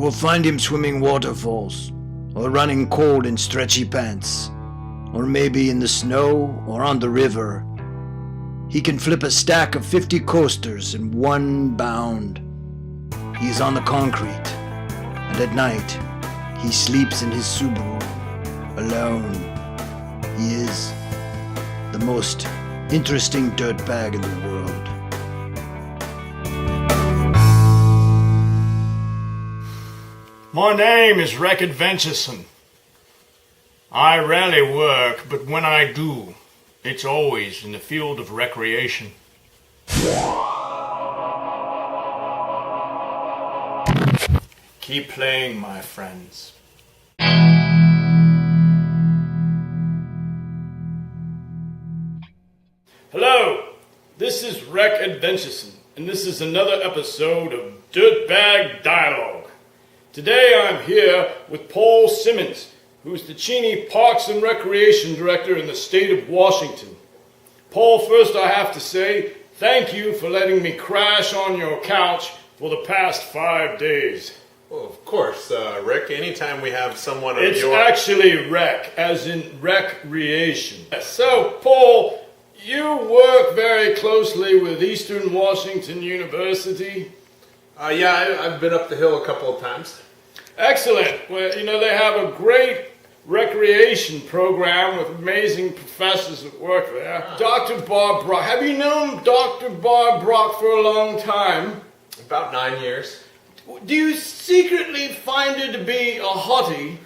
will find him swimming waterfalls, or running cold in stretchy pants, or maybe in the snow or on the river. He can flip a stack of 50 coasters in one bound. He is on the concrete, and at night, he sleeps in his Subaru, alone. He is the most interesting dirtbag in the world. My name is Adventurson. I rarely work, but when I do, it's always in the field of recreation. Keep playing, my friends. Hello, this is Adventurson, and this is another episode of Dirtbag Dialogue. Today I'm here with Paul Simmons, who's the Cheney Parks and Recreation Director in the state of Washington. Paul, first I have to say, thank you for letting me crash on your couch for the past 5 days. Well, of course, Rick, anytime we have someone of It's your... actually rec, as in recreation. So, Paul, you work very closely with Eastern Washington University. Yeah, I've been up the hill a couple of times. Excellent. Well, they have a great recreation program with amazing professors that work there. Dr. Bob Brock. Have you known Dr. Bob Brock for a long time? About 9 years. Do you secretly find her to be a hottie?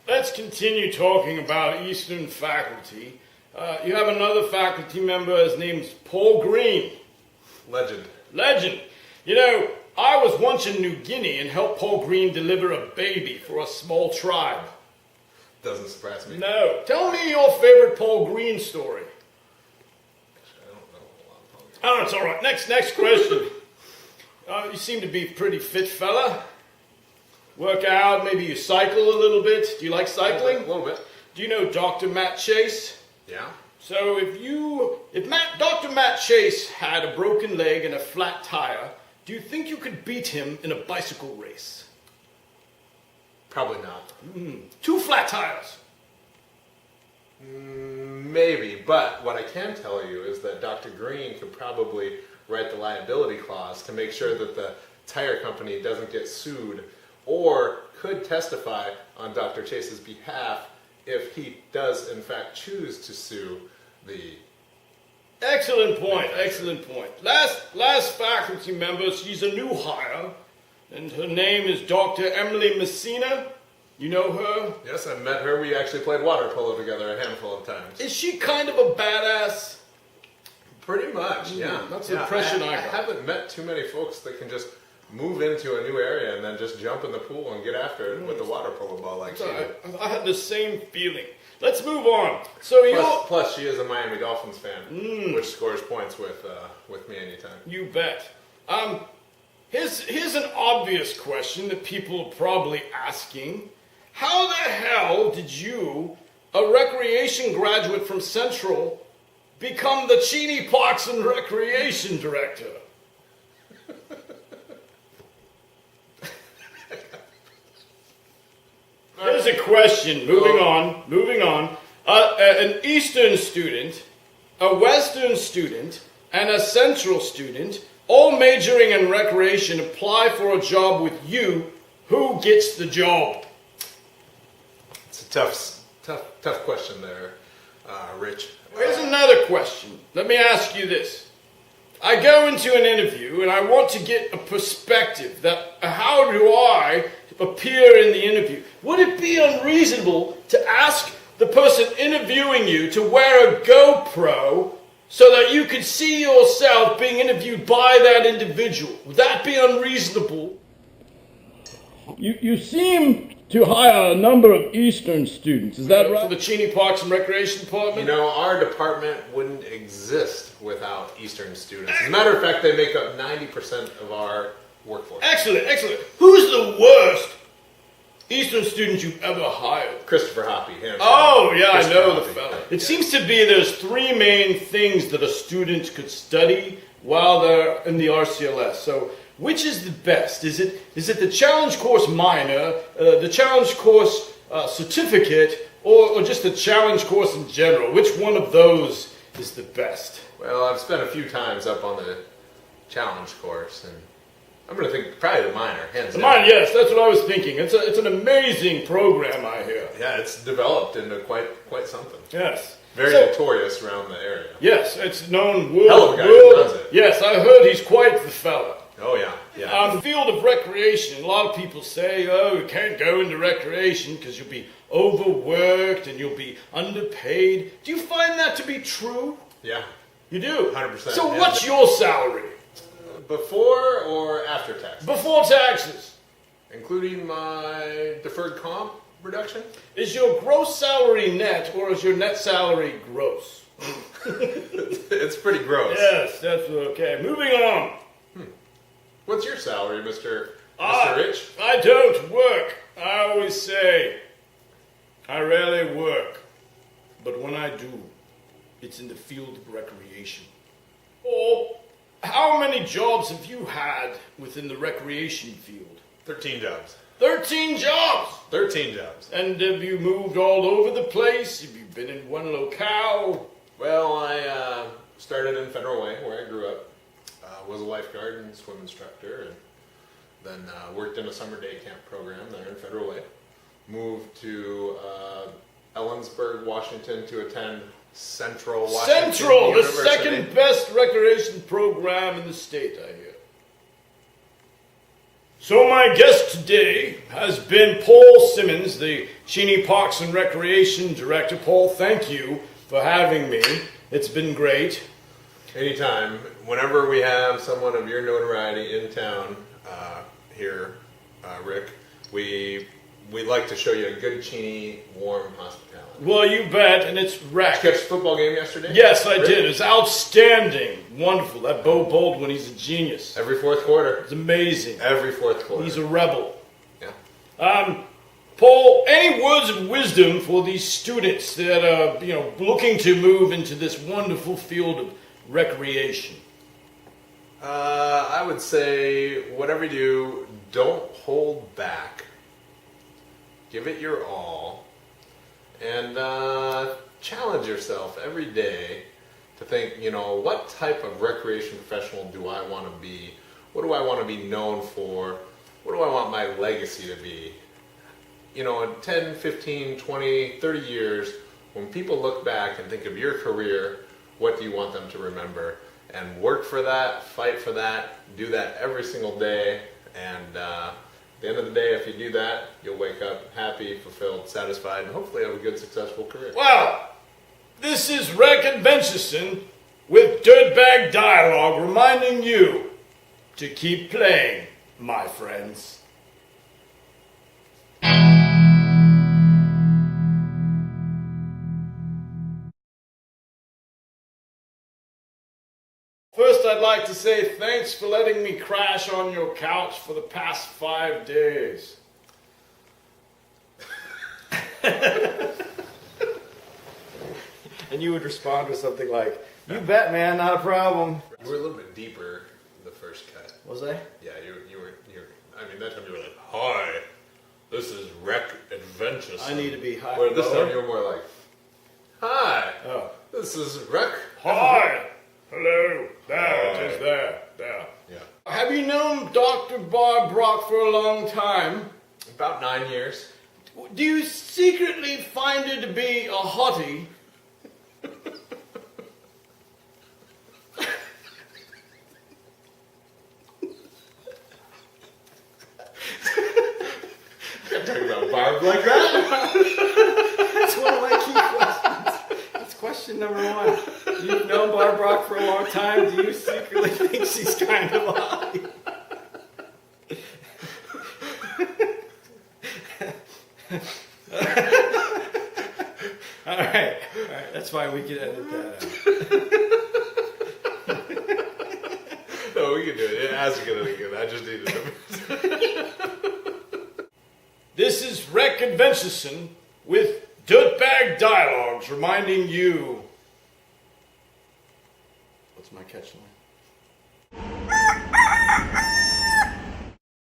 Let's continue talking about Eastern faculty. You have another faculty member, his name's Paul Green. Legend. I was once in New Guinea and helped Paul Green deliver a baby for a small tribe. Doesn't surprise me. No. Tell me your favorite Paul Green story. I don't know a lot of Paul Green. Oh, it's all right. Next question. You seem to be a pretty fit fella. Work out, maybe you cycle a little bit. Do you like cycling? A little bit. Do you know Dr. Matt Chase? Yeah. So if Dr. Matt Chase had a broken leg and a flat tire, do you think you could beat him in a bicycle race? Probably not. 2 flat tires. Maybe, but what I can tell you is that Dr. Green could probably write the liability clause to make sure that the tire company doesn't get sued, or could testify on Dr. Chase's behalf if he does in fact choose to sue the... Excellent point. Last faculty member, she's a new hire, and her name is Dr. Emily Messina. You know her? Yes, I met her. We actually played water polo together a handful of times. Is she kind of a badass? Pretty much, yeah. That's the impression I got. I haven't met too many folks that can just move into a new area and then just jump in the pool and get after it with the water polo ball like she did. I had the same feeling. Let's move on. Plus, she is a Miami Dolphins fan, which scores points with me anytime. You bet. Here's an obvious question that people are probably asking. How the hell did you, a recreation graduate from Central, become the Cheney Parks and Recreation Director? Here's a question. Moving on. An Eastern student, a Western student, and a Central student, all majoring in recreation, apply for a job with you. Who gets the job? It's a tough question there, Rich. Here's another question. Let me ask you this. I go into an interview and I want to get a perspective that how do I appear in the interview? Would it be unreasonable to ask the person interviewing you to wear a GoPro so that you could see yourself being interviewed by that individual? Would that be unreasonable? You seem to hire a number of Eastern students, is that right? For the Cheney Parks and Recreation Department? Our department wouldn't exist without Eastern students. As a matter of fact, they make up 90% of our workforce. Excellent. Who's the worst Eastern student you've ever hired? Christopher Hoppy. Oh, yeah, I know the fella. It seems to be there's 3 main things that a student could study while they're in the RCLS. So which is the best? Is it the Challenge Course Minor, the Challenge Course Certificate, or just the Challenge Course in general? Which one of those is the best? Well, I've spent a few times up on the Challenge Course, and I'm going to think probably the Minor, hands down. Mine, yes, that's what I was thinking. It's an amazing program, I hear. Yeah, it's developed into quite something. Yes. Very notorious around the area. Yes, it's known Hell of a guy who does it. Yes, I heard he's quite the fella. Oh yeah, yeah. On the field of recreation, a lot of people say, oh, you can't go into recreation because you'll be overworked and you'll be underpaid. Do you find that to be true? Yeah. You do? 100%. So what's your salary? Before or after tax? Before taxes. Including my deferred comp reduction? Is your gross salary net or is your net salary gross? It's pretty gross. Yes, that's okay. Moving on. What's your salary, Mr. Rich? I don't work. I always say, I rarely work. But when I do, it's in the field of recreation. Or, how many jobs have you had within the recreation field? 13 jobs. 13 jobs! 13 jobs. And have you moved all over the place? Have you been in one locale? Well, I started in Federal Way, where I grew up. Was a lifeguard and swim instructor, and then worked in a summer day camp program there in Federal Way. Moved to Ellensburg, Washington to attend Central Washington Central, the University. second best recreation program in the state, I hear. So my guest today has been Paul Simmons, the Cheney Parks and Recreation Director. Paul, thank you for having me. It's been great. Anytime. Whenever we have someone of your notoriety in town here, Rick, we like to show you a good Cheney warm hospitality. Well, you bet, and it's wrecked. Did you catch the football game yesterday? Yes, I did. It was outstanding. Wonderful. That Bo Baldwin, he's a genius. Every fourth quarter. It's amazing. Every fourth quarter. He's a rebel. Yeah. Paul, any words of wisdom for these students that are, looking to move into this wonderful field of recreation? I would say, whatever you do, don't hold back. Give it your all. And challenge yourself every day to think, what type of recreation professional do I want to be? What do I want to be known for? What do I want my legacy to be? In 10, 15, 20, 30 years, when people look back and think of your career, what do you want them to remember? And work for that, fight for that, do that every single day. And at the end of the day, if you do that, you'll wake up happy, fulfilled, satisfied, and hopefully have a good, successful career. Well, this is Rick Adventurson with Dirtbag Dialogue reminding you to keep playing, my friends. First, I'd like to say thanks for letting me crash on your couch for the past 5 days. And you would respond with something like, you bet, man, not a problem. You were a little bit deeper the first cut. Was I? Yeah, you were, that time you were like, hi, this is Rick Adventurson. I need to be high. Where this time you were more like, hi, this is Rick. Hi. Hello. There it is. There. Yeah. Have you known Dr. Barb Brock for a long time? About 9 years. Do you secretly find her to be a hottie? I'm talking about Barb like that. That's one of my key questions. That's question number one. You've known Barb Brock for a long time. Do you secretly think she's kind of a hottie? All right. That's fine. We can edit that out. No, we can do it. It has to get it again. I just needed to. This is Rick Adventurson with Dirtbag Dialogues reminding you. What's my catchline?